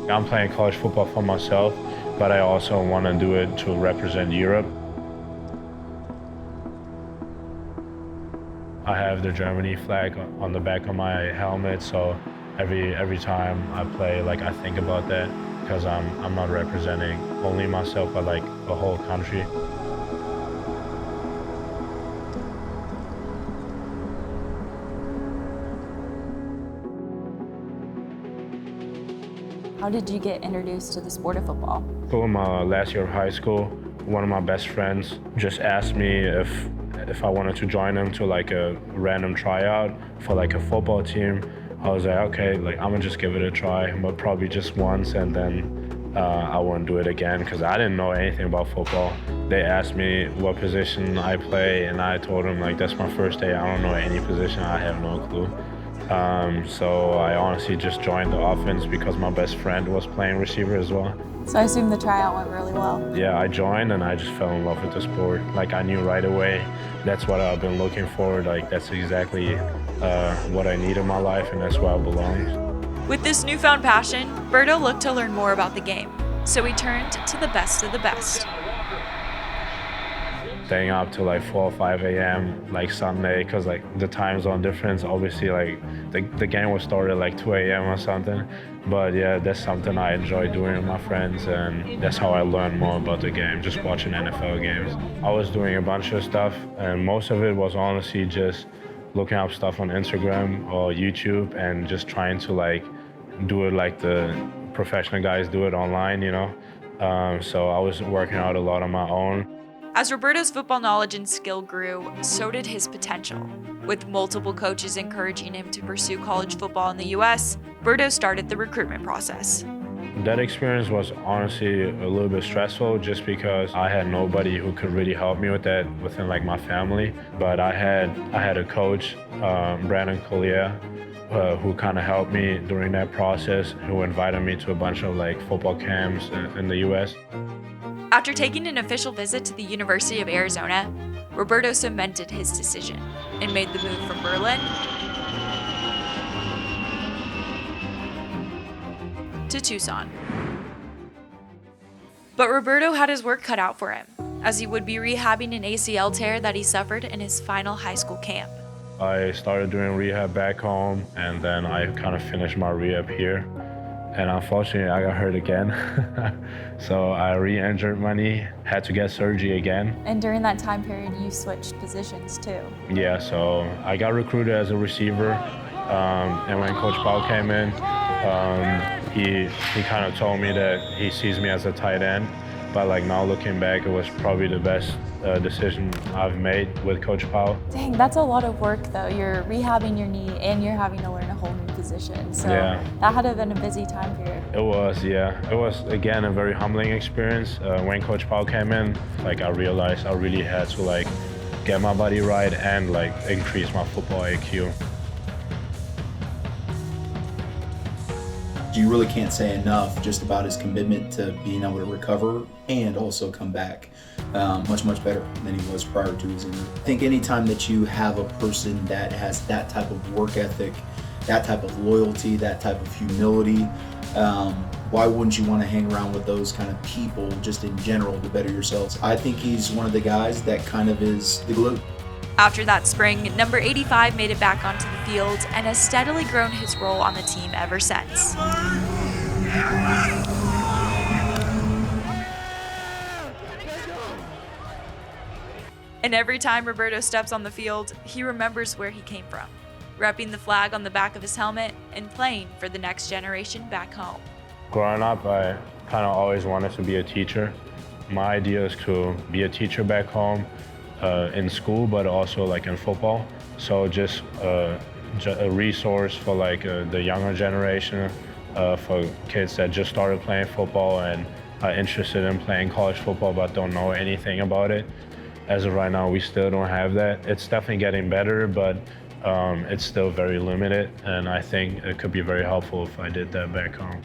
I'm playing college football for myself, but I also want to do it to represent Europe. I have the Germany flag on the back of my helmet, so every time I play, like I think about that because I'm not representing only myself, but like a whole country. How did you get introduced to the sport of football? So in my last year of high school, one of my best friends just asked me if I wanted to join him to like a random tryout for like a football team. I was like, okay, like I'm gonna just give it a try, but probably just once, and then I wouldn't do it again because I didn't know anything about football. They asked me what position I play, and I told them like that's my first day. I don't know any position. I have no clue. So I honestly just joined the offense because my best friend was playing receiver as well. So I assume the tryout went really well. Yeah, I joined and I just fell in love with the sport. Like I knew right away that's what I've been looking for. Like that's exactly what I need in my life, and that's where I belong. With this newfound passion, Roberto looked to learn more about the game, so he turned to the best of the best. Staying up till like 4 or 5 a.m. like Sunday, because like the time zone difference, obviously like the game was started at like 2 a.m. or something. But yeah, that's something I enjoy doing with my friends, and that's how I learned more about the game, just watching NFL games. I was doing a bunch of stuff, and most of it was honestly just looking up stuff on Instagram or YouTube and just trying to like do it like the professional guys do it online, you know? So I was working out a lot on my own. As Roberto's football knowledge and skill grew, so did his potential. With multiple coaches encouraging him to pursue college football in the US, Roberto started the recruitment process. That experience was honestly a little bit stressful just because I had nobody who could really help me with that within like my family. But I had a coach, Brandon Collier, who kind of helped me during that process, who invited me to a bunch of like football camps in the US. After taking an official visit to the University of Arizona, Roberto cemented his decision and made the move from Berlin to Tucson. But Roberto had his work cut out for him, as he would be rehabbing an ACL tear that he suffered in his final high school camp. I started doing rehab back home, and then I kind of finished my rehab here. And unfortunately, I got hurt again. So I re-injured my knee, had to get surgery again. And during that time period, you switched positions too. Yeah, so I got recruited as a receiver. And when Coach Powell came in, he kind of told me that he sees me as a tight end. But like now looking back, it was probably the best decision I've made with Coach Powell. Dang, that's a lot of work though. You're rehabbing your knee and you're having to learn a whole new position. So yeah, that had to have been a busy time period. It was, yeah. It was, again, a very humbling experience. When Coach Powell came in, like I realized I really had to like get my body right and like increase my football IQ. You really can't say enough just about his commitment to being able to recover and also come back much better than he was prior to his injury. I think anytime that you have a person that has that type of work ethic, that type of loyalty, that type of humility, why wouldn't you want to hang around with those kind of people just in general to better yourselves? I think he's one of the guys that kind of is the glue. After that spring, number 85 made it back onto the field and has steadily grown his role on the team ever since. And every time Roberto steps on the field, he remembers where he came from, repping the flag on the back of his helmet and playing for the next generation back home. Growing up, I kind of always wanted to be a teacher. My idea is to be a teacher back home, in school, but also like in football. So just a resource for like the younger generation, for kids that just started playing football and are interested in playing college football but don't know anything about it. As of right now, we still don't have that. It's definitely getting better, but it's still very limited, and I think it could be very helpful if I did that back home.